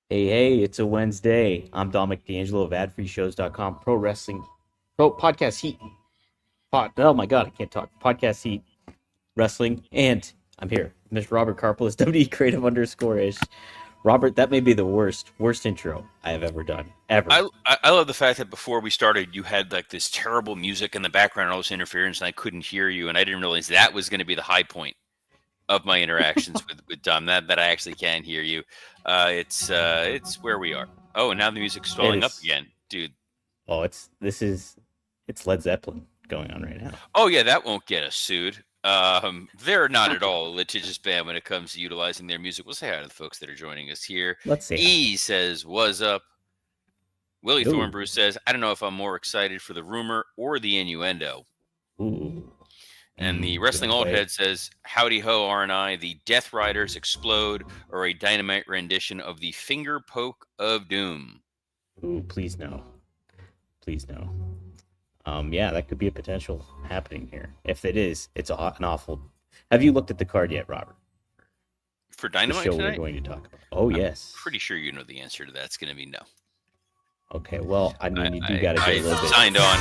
Hey, it's a Wednesday. I'm Dominic D'Angelo of AdFreeShows.com, Pro Wrestling, Pro Podcast Heat. Oh my God, I can't talk. Podcast Heat Wrestling, and I'm here, Mr. Robert Karpelis, WE Creative _ish. Robert, that may be the worst intro I have ever done, ever. I love the fact that before we started, you had like this terrible music in the background, all this interference, and I couldn't hear you, and I didn't realize that was going to be the high point of my interactions with Dom. That I actually can hear you. It's where we are. Oh, and now the music's It swelling up is. again, dude. Oh, it's Led Zeppelin going on right now. Oh yeah, that won't get us sued. They're not at all a litigious band when it comes to utilizing their music. We'll say hi to the folks that are joining us here. Let's say hi. E says, "Was up?" Willie Ooh, Thornbrew says, "I don't know if I'm more excited for the rumor or the innuendo." ooh. And the You Wrestling want to Old play? Head says, "Howdy ho, R&I, the Death Riders explode, or a dynamite rendition of the Finger Poke of Doom." Ooh, please no, please no. Yeah, that could be a potential happening here. If it is, it's an awful. Have you looked at the card yet, Robert? For The Dynamite show we're tonight, going to talk about. Oh I'm yes. pretty sure you know the answer to that. It's going to be no. Okay. Well, I I, mean, you do I, got to get I a little bit. signed on.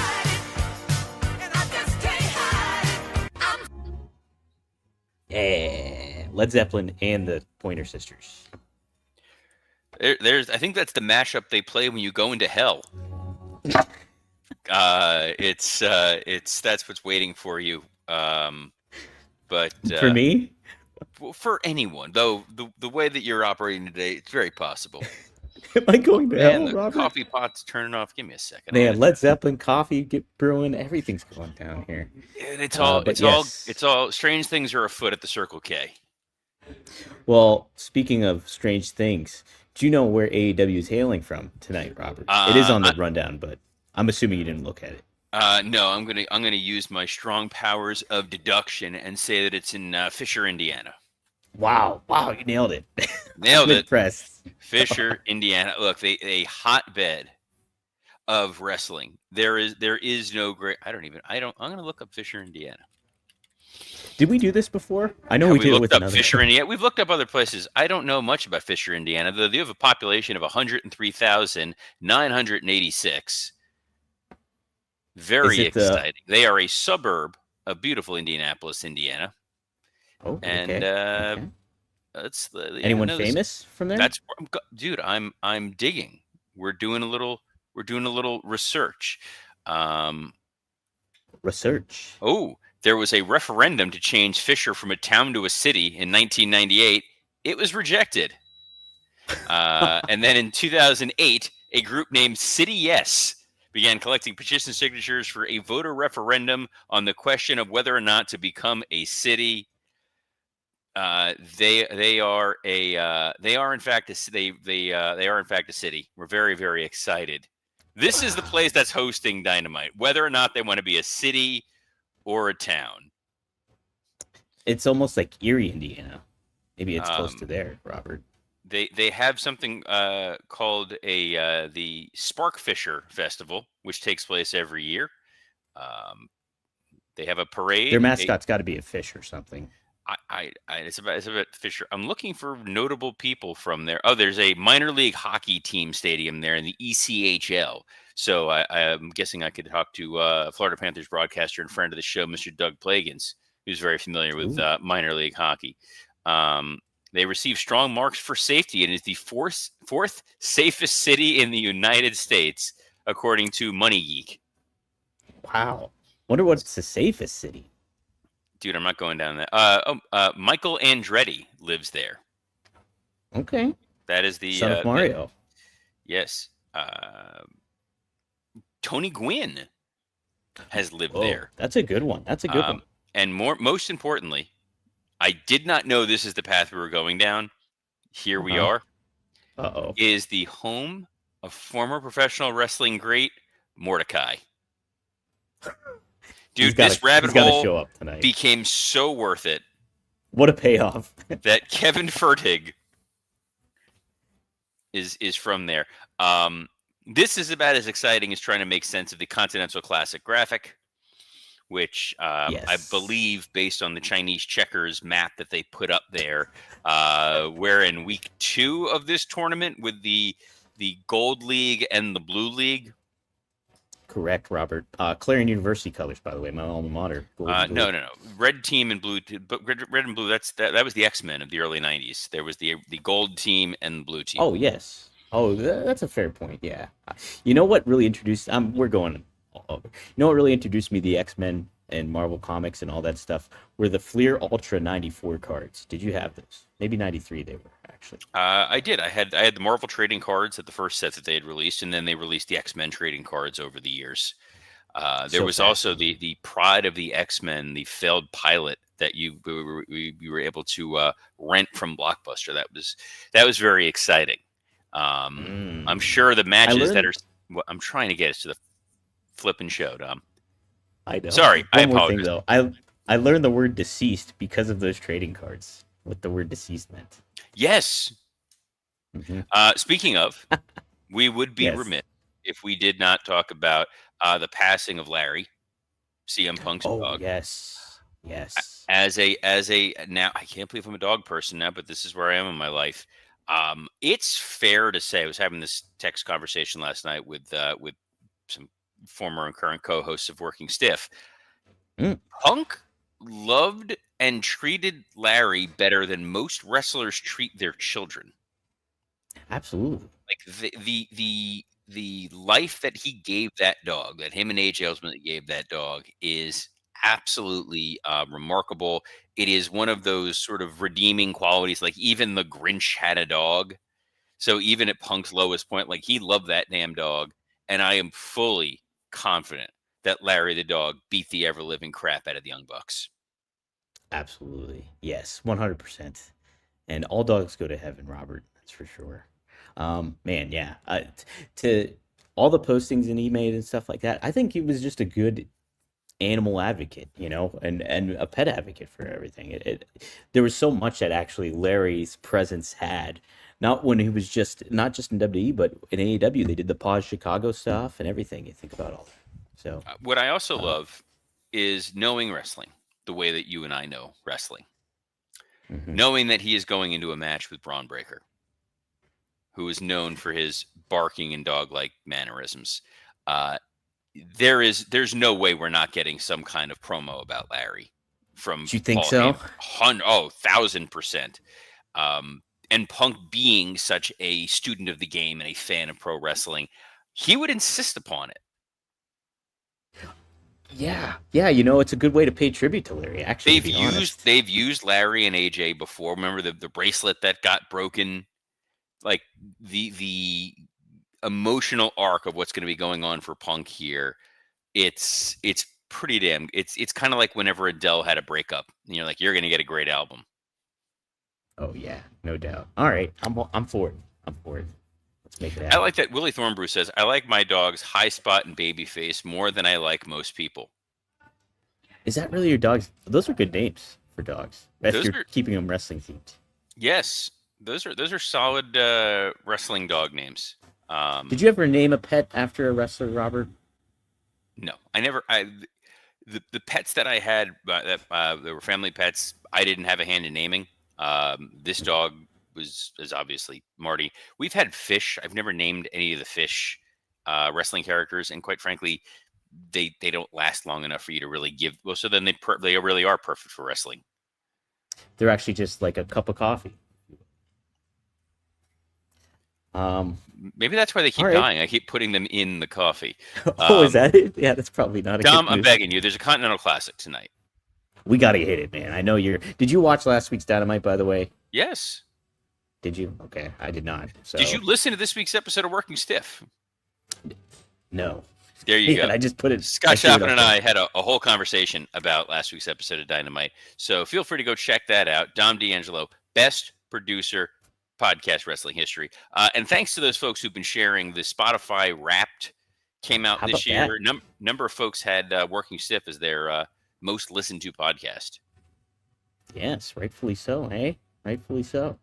Yeah, Led Zeppelin and the Pointer Sisters. I think that's the mashup they play when you go into hell. That's what's waiting for you. But For me, for anyone, though, the way that you're operating today, it's very possible. am I Oh, going to man, hell, the Robert? coffee pot's turning off. Give me a second. I'm Man, gonna. Led Zeppelin, coffee, get brewing, everything's going down here. And it's all. But It's all. yes. It's all. Strange things are afoot at the Circle K. Well, speaking of strange things, do you know where AEW is hailing from tonight, Robert? It is on the I, rundown, but I'm assuming you didn't look at it. no, I'm gonna use my strong powers of deduction and say that it's in Fisher, Indiana. Wow, you nailed it. I'm Nailed it. impressed. Fisher, Indiana. Look, a hotbed of wrestling. There is no great. I'm gonna look up Fisher, Indiana. Did we do this before? I know Have we we did it looked with up another. Fisher, Indiana? We've looked up other places. I don't know much about Fisher, Indiana. Though they have a population of 103,986. Is Very it the? exciting. They are a suburb of beautiful Indianapolis, Indiana, Oh, and okay, okay. that's Anyone no, this famous from there? that's dude. I'm digging. We're doing a little research. Um, Research. there was a referendum to change Fisher from a town to a city in 1998. It was rejected. And then in 2008, a group named City Yes began collecting petition signatures for a voter referendum on the question of whether or not to become a city. They are in fact they are in fact a city. We're very, very excited. This is the place that's hosting Dynamite, whether or not they want to be a city or a town. It's almost like Erie, Indiana. Maybe it's close to Um, there, Robert. they have something called the Spark Fisher Festival, which takes place every year. Um, they have a Their parade. mascot's got to be a fish or something. It's about Fisher. I'm looking for notable people from there. Oh, there's a minor league hockey team stadium there in the ECHL. So I'm guessing I could talk to Florida Panthers broadcaster and friend of the show, Mr. Doug Plagans, who's very familiar with Ooh, minor league hockey. Um, they receive strong marks for safety and is the fourth safest city in the United States, according to Money Geek. wow. Wonder what's the safest city. Dude, I'm not going down that. Michael Andretti lives there. Okay, That is the son of Mario. yes. Tony Gwynn has lived Whoa, there. that's a good one. That's a good one. And most importantly, I did not know this is the path we were going down. Here we Uh-huh. are. Uh-oh. Is the home of former professional wrestling great Mordecai. He's Dude, got this to rabbit he's got to hole show up tonight. became so worth it What a payoff. that Kevin Fertig is from there. This is about as exciting as trying to make sense of the Continental Classic graphic, which I Yes. believe, based on the Chinese checkers map that they put up there, we're in week 2 of this tournament with the Gold League and the Blue League. Correct, Robert. Clarion University colors, by the way, my alma mater, gold and blue. No. Red team and blue, but red and blue. That was the X-Men of the early '90s. There was the gold team and blue team. Oh, yes. Oh, that's a fair point. Yeah. You know what really introduced? We're going all over. You know what really introduced me to the X-Men and Marvel Comics and all that stuff were the Fleer Ultra '94 cards. Did you have those? Maybe '93 they were actually. I did. I had the Marvel trading cards at the first set that they had released, and then they released the X-Men trading cards over the years. There So was also fascinating. the Pride of the X-Men, the failed pilot that you were able to rent from Blockbuster. That was very exciting. I'm Mm. sure the I matches that learned. are what I'm trying to get is to the flipping show, Dom. I know. Sorry, I One more thing apologize. though. I learned the word deceased because of those trading cards. What the word deceased meant. Yes. Hmm. Speaking of, we would be Yes. remiss if we did not talk about the passing of Larry, CM Punk's Oh dog. yes. Yes. As a now, I can't believe I'm a dog person now, but this is where I am in my life. It's fair to say I was having this text conversation last night with some former and current co-hosts of Working Stiff. Mm, Punk loved and treated Larry better than most wrestlers treat their children. absolutely. Like the life that he gave that dog, that him and AJ ultimately gave that dog, is absolutely remarkable. It is one of those sort of redeeming qualities. Like even the Grinch had a dog, so even at Punk's lowest point, like he loved that damn dog, and I am fully confident that Larry the dog beat the ever living crap out of the Young Bucks. Absolutely. Yes. 100%. And all dogs go to heaven, Robert. That's for sure. Man, yeah. To all the postings that he made and stuff like that, I think he was just a good animal advocate, and a pet advocate for everything. There was so much that actually Larry's presence had. Not when he was not just in WWE, but in AEW, they did the Pause Chicago stuff and everything. You think about all that. So, What I also uh, love is knowing wrestling the way that you and I know wrestling, mhm. knowing that he is going into a match with Braun Breaker, who is known for his barking and dog-like mannerisms. Uh, there's no way we're not getting some kind of promo about Larry from Do you think Paul so? Heyman. 1,000%. And Punk being such a student of the game and a fan of pro wrestling, he would insist upon it. Yeah, yeah. It's a good way to pay tribute to Larry. Actually, to be honest. They've used Larry and AJ before. Remember the bracelet that got broken? Like the emotional arc of what's going to be going on for Punk here. It's pretty damn. It's kind of like whenever Adele had a breakup. Like you're going to get a great album. Oh yeah, no doubt. All right, I'm for it. I'm for it. Let's make it I happen. like that. Willie Thornbrew says, "I like my dog's high spot and baby face more than I like most people." Is that really your dog's? Those are good names for dogs. If Those you're are keeping them wrestling themed. yes, those are solid wrestling dog names. Did you ever name a pet after a wrestler, Robert? No, I never. The pets that I had that were family pets, I didn't have a hand in naming. This dog is obviously Marty. We've had fish. I've never named any of the fish wrestling characters, and quite frankly, they don't last long enough for you to really give. Well, so then they really are perfect for wrestling. They're actually just like a cup of coffee. Maybe that's why they All keep right. dying. I keep putting them in the coffee. Oh, is Um, that it? Yeah, that's probably not a good Dom, I'm move. begging you. There's a Continental Classic tonight. We gotta hit it, man. I know you're. Did you watch last week's Dynamite, by the way? Yes. Did you? Okay, I did not. Did you So listen to this week's episode of Working Stiff? no. There you Yeah, go. I just put it. I Scott threw it Chaplin up and there. I had a whole conversation about last week's episode of Dynamite. So feel free to go check that out. Dom D'Angelo, best producer, podcast wrestling history. And thanks to those folks who've been sharing the Spotify Wrapped came out How this about that? year. Number of folks had Working Stiff as their most listened to podcast. Yes, rightfully so. Hey, rightfully so.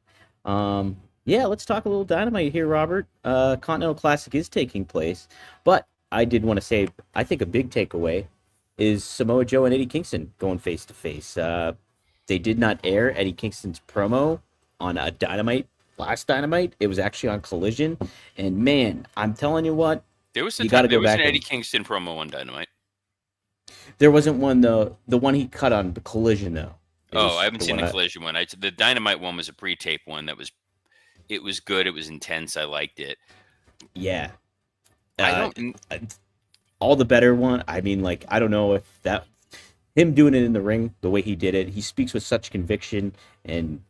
Yeah, let's talk a little Dynamite here, Robert. Continental Classic is taking place, but I did want to say I think a big takeaway is Samoa Joe and Eddie Kingston going face to face. They did not air Eddie Kingston's promo on a Dynamite last Dynamite. It was actually on Collision, and man, I'm telling you what, There was you got to there go was an back Eddie and Kingston promo on Dynamite. there wasn't one the one he cut on the Collision though. It Oh, I was haven't the seen one the Collision one. The Dynamite one was a pre-tape one it was good. It was intense. I liked it. yeah. I Uh, don't. all the better one. I mean, like I don't know if that him doing it in the ring the way he did it. He speaks with such conviction, and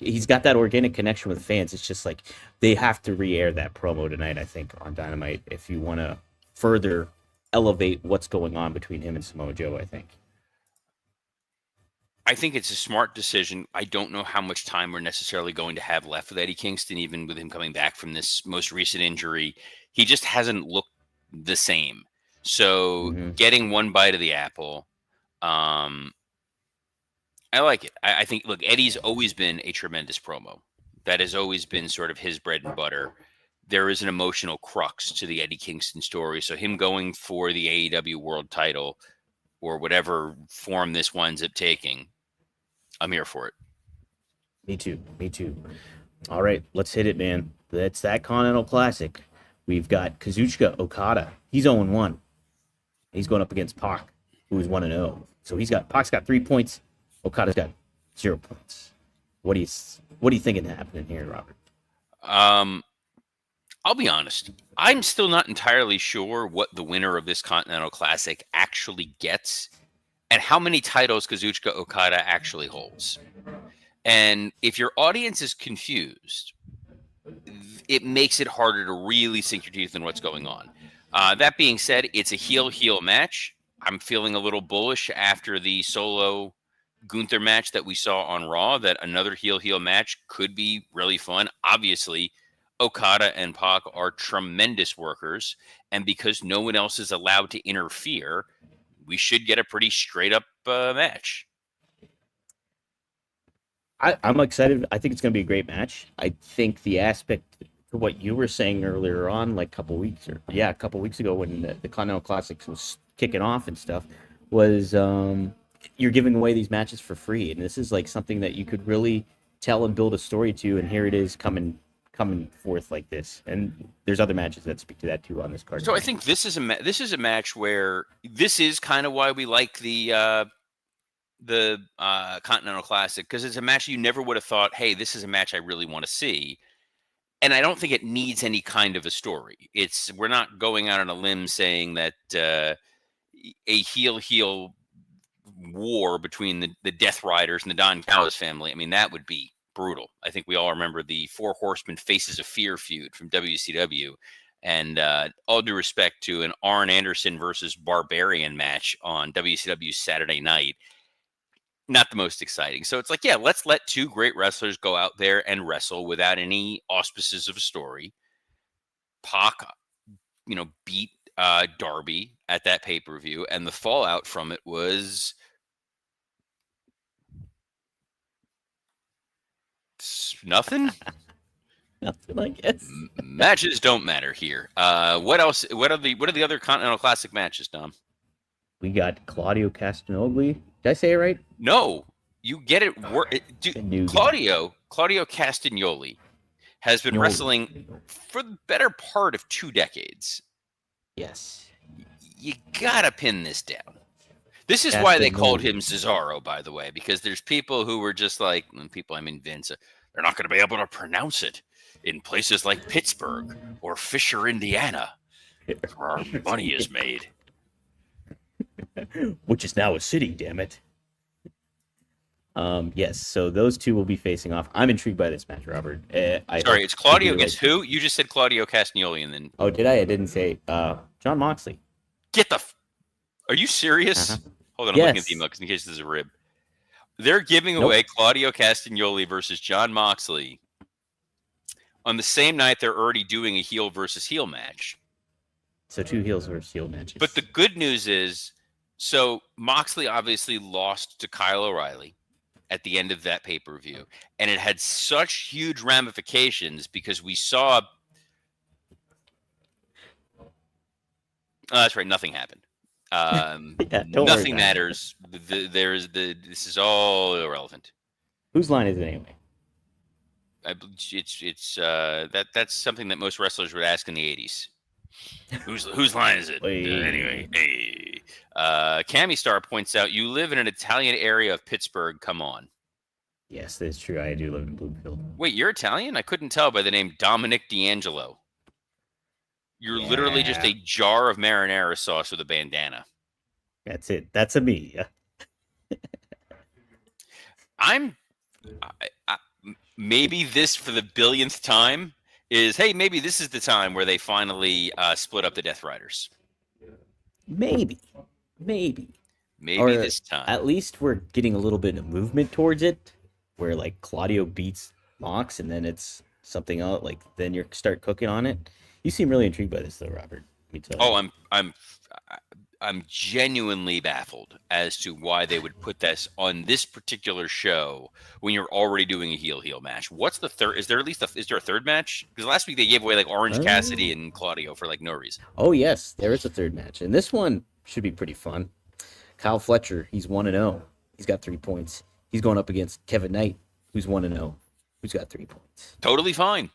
he's got that organic connection with fans. It's just like they have to re-air that promo tonight. I think on Dynamite if you want to further elevate what's going on between him and Samoa Joe. I think it's a smart decision. I don't know how much time we're necessarily going to have left with Eddie Kingston, even with him coming back from this most recent injury. He just hasn't looked the same. So Mm-hmm. getting one bite of the apple, I like it. I think, look, Eddie's always been a tremendous promo. That has always been sort of his bread and butter. There is an emotional crux to the Eddie Kingston story. So him going for the AEW world title or whatever form this winds up taking, I'm here for it. Me too. Me too. All right, let's hit it, man. That's that Continental Classic. We've got Kazuchika Okada. He's 0-1. He's going up against Pac, who's 1-0. So Pac's got 3 points. Okada's got 0 points. What are you thinking happening here, Robert? I'll be honest. I'm still not entirely sure what the winner of this Continental Classic actually gets and how many titles Kazuchika Okada actually holds. And if your audience is confused, it makes it harder to really sink your teeth in what's going on. That being said, it's a heel match. I'm feeling a little bullish after the solo Gunther match that we saw on Raw, that another heel match could be really fun. Obviously, Okada and Pac are tremendous workers, and because no one else is allowed to interfere, we should get a pretty straight up match. I'm excited. I think it's going to be a great match. I think the aspect to what you were saying earlier on, like a couple weeks ago when the Continental Classics was kicking off and stuff, was you're giving away these matches for free, and this is like something that you could really tell and build a story to, and here it is coming forth like this. And there's other matches that speak to that too on this card. So I think this is a match where this is kind of why we like the Continental Classic, because it's a match you never would have thought, hey, this is a match I really want to see. And I don't think it needs any kind of a story. We're not going out on a limb saying that a heel war between the Death Riders and the Don Callis family. I mean, that would be brutal. I think we all remember the Four Horsemen Faces of Fear feud from WCW. And all due respect to an Arn Anderson versus Barbarian match on WCW Saturday night, not the most exciting. So it's like, yeah, let's let two great wrestlers go out there and wrestle without any auspices of a story. Pac, beat Darby at that pay-per-view, and the fallout from it was nothing. Nothing, I guess. Matches don't matter here. What else? What are the other Continental Classic matches, Dom? We got Claudio Castagnoli. Did I say it right? No, you get it. Claudio Castagnoli has been wrestling for the better part of 2 decades. Yes. You gotta pin this down. This is why they called him Cesaro, by the way, because there's people who were just like, I mean Vince, they're not going to be able to pronounce it in places like Pittsburgh or Fisher, Indiana, where our money is made. Which is now a city, damn it. Yes, so those two will be facing off. I'm intrigued by this match, Robert. Sorry, it's Claudio against who? You just said Claudio Castagnoli, and then... Oh, did I? I didn't say. John Moxley. Are you serious? Uh-huh. Hold on, I'm looking at the email in case there's a rib. They're giving away Claudio Castagnoli versus John Moxley. On the same night, they're already doing a heel versus heel match. So 2 heels versus heel matches. But the good news is, so Moxley obviously lost to Kyle O'Reilly at the end of that pay-per-view. And it had such huge ramifications because we saw... Oh, that's right, nothing happened. Yeah, don't worry Nothing about it. matters. This is all irrelevant. Whose line is it anyway? That's something that most wrestlers would ask in the '80s. Whose line is it? Anyway, Wait. hey. Cami Star points out you live in an Italian area of Pittsburgh. Come on. Yes, that's true. I do live in Bloomfield. Wait, you're Italian? I couldn't tell by the name Dominic D'Angelo. You're literally just Yeah, a jar of marinara sauce with a bandana. that's it. That's a me. Yeah. I'm maybe this for the billionth time is hey, maybe this is the time where they finally split up the Death Riders. Maybe, maybe, Maybe or this time. at least we're getting a little bit of movement towards it, where like Claudio beats Mox, and then it's something else. Like then you start cooking on it. You seem really intrigued by this, though, Robert. Let me tell Oh, you. I'm genuinely baffled as to why they would put this on this particular show when you're already doing a heel match. What's the third? Is there at least is there a third match? Because last week they gave away like Orange Cassidy and Claudio for like no reason. Oh yes, there is a third match, and this one should be pretty fun. Kyle Fletcher, he's 1-0. He's got 3 points. He's going up against Kevin Knight, who's 1-0, who's got 3 points. Totally fine.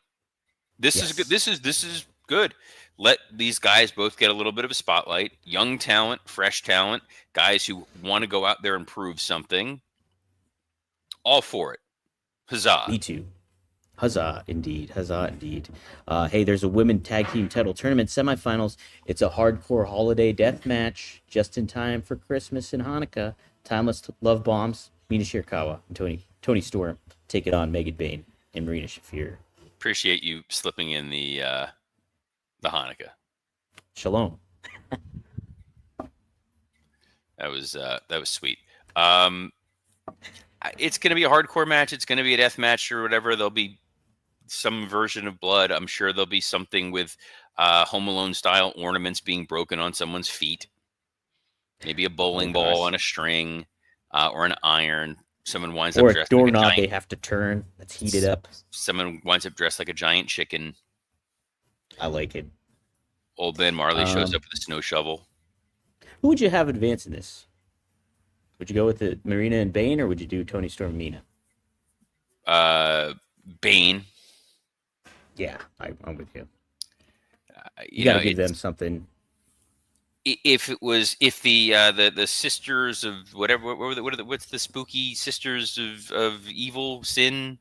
This is good. Yes. This is good. Let these guys both get a little bit of a spotlight. Young talent, fresh talent, guys who want to go out there and prove something. All for it. Huzzah. Me too. Huzzah, indeed. Huzzah, indeed. Hey, there's a women tag team title tournament semifinals. It's a hardcore holiday death match just in time for Christmas and Hanukkah. Timeless Love Bombs, Mina Shirakawa and Tony Storm take it on Megan Bain and Marina Shafir. Appreciate you slipping in the Hanukkah. Shalom. That was sweet. It's going to be a hardcore match. It's going to be a death match or whatever. There'll be some version of blood. I'm sure there'll be something with Home Alone style ornaments being broken on someone's feet. Maybe a bowling ball on a string or an iron. Someone winds up or a dressed doorknob like a they giant, have to turn. That's heated up. someone winds up dressed like a giant chicken. I like it. Old Man Marley shows up with a snow shovel. Who would you have advance in this? Would you go with the Marina and Bain, or would you do Tony Storm and Mina? Bane. Yeah, I'm with you. You got to know, give them something. If the sisters of whatever, what's the spooky sisters of evil sin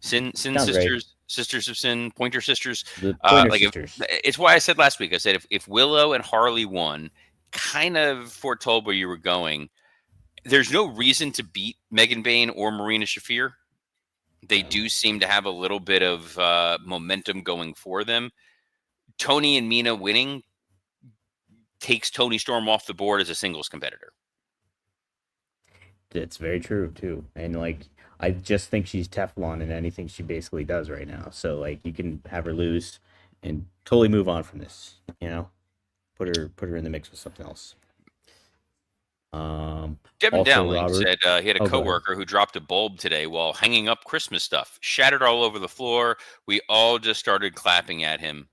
Sounds sisters right. sisters of sin pointer sisters The Pointer like Sisters. it's why I said last week, I said if Willow and Harley won, kind of foretold where you were going. There's no reason to beat Megan Bain or Marina Shafir. They do seem to have a little bit of momentum going for them. Tony and Mina winning takes Tony Storm off the board as a singles competitor. It's very true too, and like I just think she's Teflon in anything she basically does right now. So like you can have her lose and totally move on from this. Put her in the mix with something else. Devin Also, Dowling Robert. said he had a Oh, go ahead. coworker who dropped a bulb today while hanging up Christmas stuff. Shattered all over the floor. We all just started clapping at him.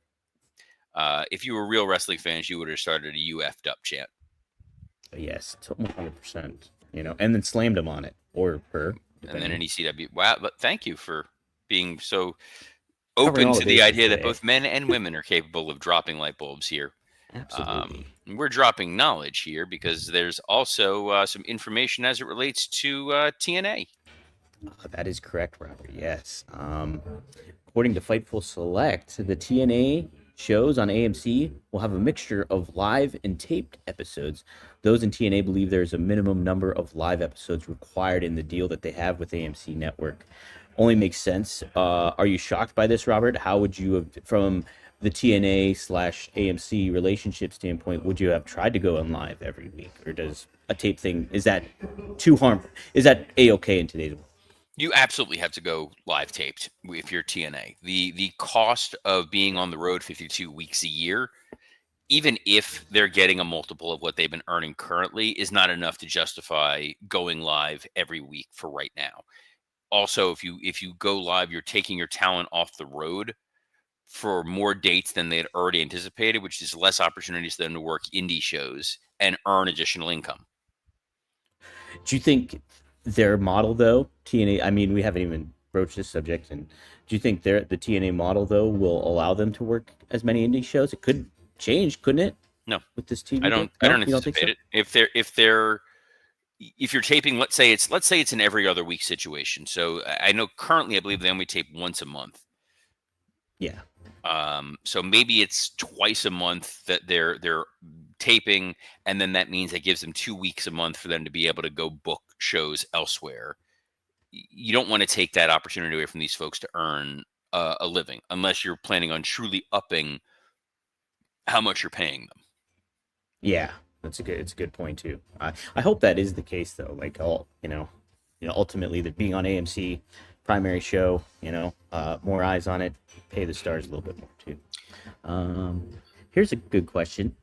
If you were real wrestling fans, you would have started a "you effed up" chant. Yes, 100%. And then slammed him on it or her. And then an ECW. Wow, but thank you for being so Covering open all to the the bases idea that today. both men and women are capable of dropping light bulbs here. Absolutely. We're dropping knowledge here because there's also some information as it relates to TNA. That is correct, Robert. Yes. According to Fightful Select, the TNA shows on AMC will have a mixture of live and taped episodes. Those in TNA believe there's a minimum number of live episodes required in the deal that they have with AMC Network. Only makes sense. Are you shocked by this, Robert? How would you have, from the TNA/AMC relationship standpoint, would you have tried to go on live every week, or does a tape thing, is that too harmful? Is that a-okay in today's world? You absolutely have to go live taped if you're TNA. The cost of being on the road 52 weeks a year, even if they're getting a multiple of what they've been earning currently, is not enough to justify going live every week for right now. Also, if you go live, you're taking your talent off the road. for more dates than they had already anticipated, which is less opportunities for them to work indie shows and earn additional income. Do you think their model though, TNA? I mean, we haven't even broached this subject, and do you think the TNA model though will allow them to work as many indie shows? It could change, couldn't it, No, with this I TV don't. deal? I No, don't you don't think anticipate so? it. If you're taping, let's say it's an every other week situation. So I know currently, I believe they only tape once a month. Yeah. So maybe it's twice a month that they're taping, and then that means it gives them 2 weeks a month for them to be able to go book shows elsewhere. You don't want to take that opportunity away from these folks to earn a living, unless you're planning on truly upping how much you're paying them. Yeah, it's a good point too. I hope that is the case though. Like all ultimately that being on AMC primary show, more eyes on it, pay the stars a little bit more too. Here's a good question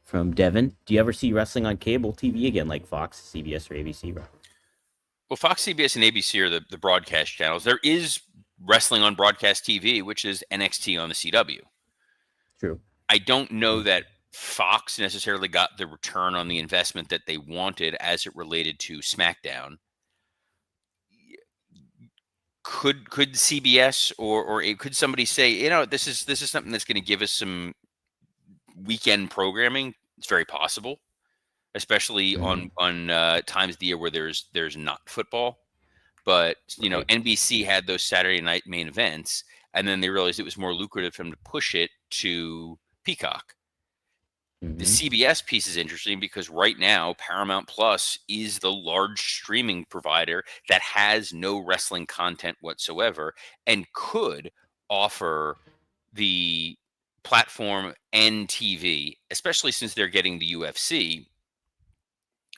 from Devin. Do you ever see wrestling on cable TV again, like Fox, CBS, or ABC? Robert? Well, Fox, CBS, and ABC are the broadcast channels. There is wrestling on broadcast TV, which is NXT on the CW. True. I don't know that Fox necessarily got the return on the investment that they wanted as it related to SmackDown. Could CBS or could somebody say, this is something that's going to give us some weekend programming? It's very possible, especially Mm-hmm. on times of the year where there's not football. But Right. NBC had those Saturday night main events, and then they realized it was more lucrative for them to push it to Peacock. The Mm-hmm. CBS piece is interesting because right now Paramount Plus is the large streaming provider that has no wrestling content whatsoever and could offer the platform and TV, especially since they're getting the UFC.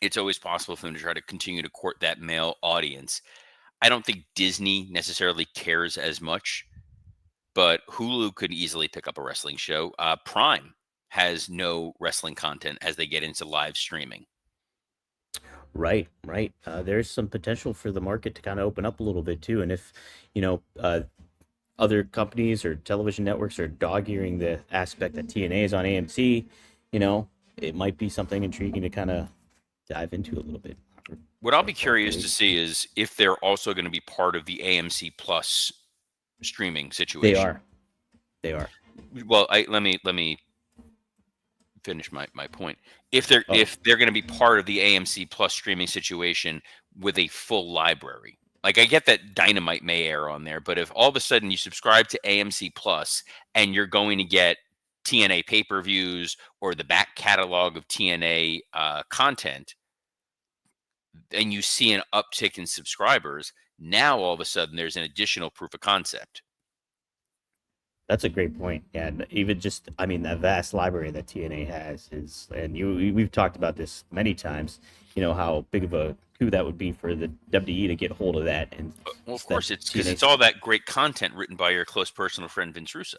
It's always possible for them to try to continue to court that male audience. I don't think Disney necessarily cares as much, but Hulu could easily pick up a wrestling show. Prime has no wrestling content as they get into live streaming. Right, right. There's some potential for the market to kind of open up a little bit too, and if you know other companies or television networks are dog-earing the aspect that TNA is on AMC, it might be something intriguing to kind of dive into a little bit. What I'll be But curious to see is if they're also going to be part of the AMC Plus streaming they situation. are, they are. Well, let me finish my point. If they're going to be part of the AMC Plus streaming situation with a full library. Like I get that Dynamite may air on there, but if all of a sudden you subscribe to AMC Plus and you're going to get TNA pay-per-views or the back catalog of TNA content, and you see an uptick in subscribers, now all of a sudden there's an additional proof of concept. That's a great point. Yeah, and even just, I mean, that vast library that TNA has is, and we've talked about this many times. How big of a coup that would be for the WWE to get hold of that, and Well, of just that course, it's because TNA. it's all that great content written by your close personal friend Vince Russo.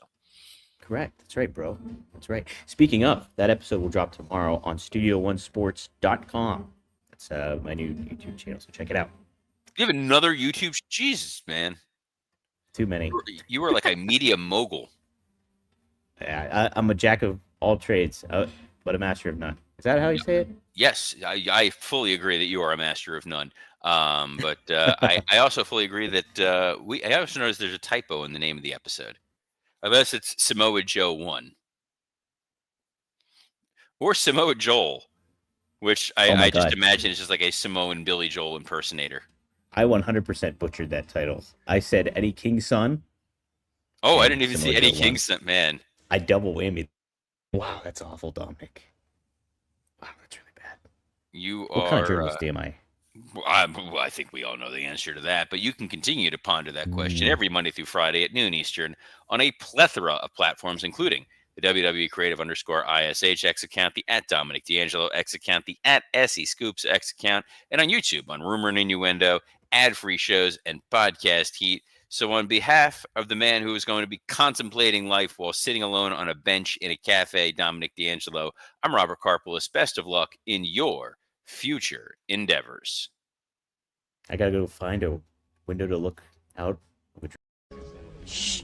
Correct. That's right, bro. That's right. Speaking of, that episode will drop tomorrow on studio1sports.com. That's my new YouTube channel, so check it out. You have another YouTube? Jesus, man. Too many. You are like a media mogul. I'm a jack of all trades, but a master of none. Is that how you say it? Yes, I fully agree that you are a master of none. But I also fully agree that I also noticed there's a typo in the name of the episode. Unless it's Samoa Joe1 or Samoa Joel, which Oh my I just God. imagine is just like a Samoan Billy Joel impersonator. I 100% butchered that title. I said Eddie Kingson Oh, I and didn't even see Samoa Eddie Joe won. Kingston, man. I double whammy. Wow, that's awful, Dominic. Wow, that's really bad. You What kind of are. journalist am I? I think we all know the answer to that, but you can continue to ponder that question every Monday through Friday at noon Eastern on a plethora of platforms, including the WWE Creative _ISH X account, the at Dominic D'Angelo X account, the at SE Scoops X account, and on YouTube on Rumor and Innuendo, ad-free shows, and podcast heat. So, on behalf of the man who is going to be contemplating life while sitting alone on a bench in a cafe, Dominic D'Angelo, I'm Robert Karpolis. Best of luck in your future endeavors. I gotta go find a window to look out. Shh.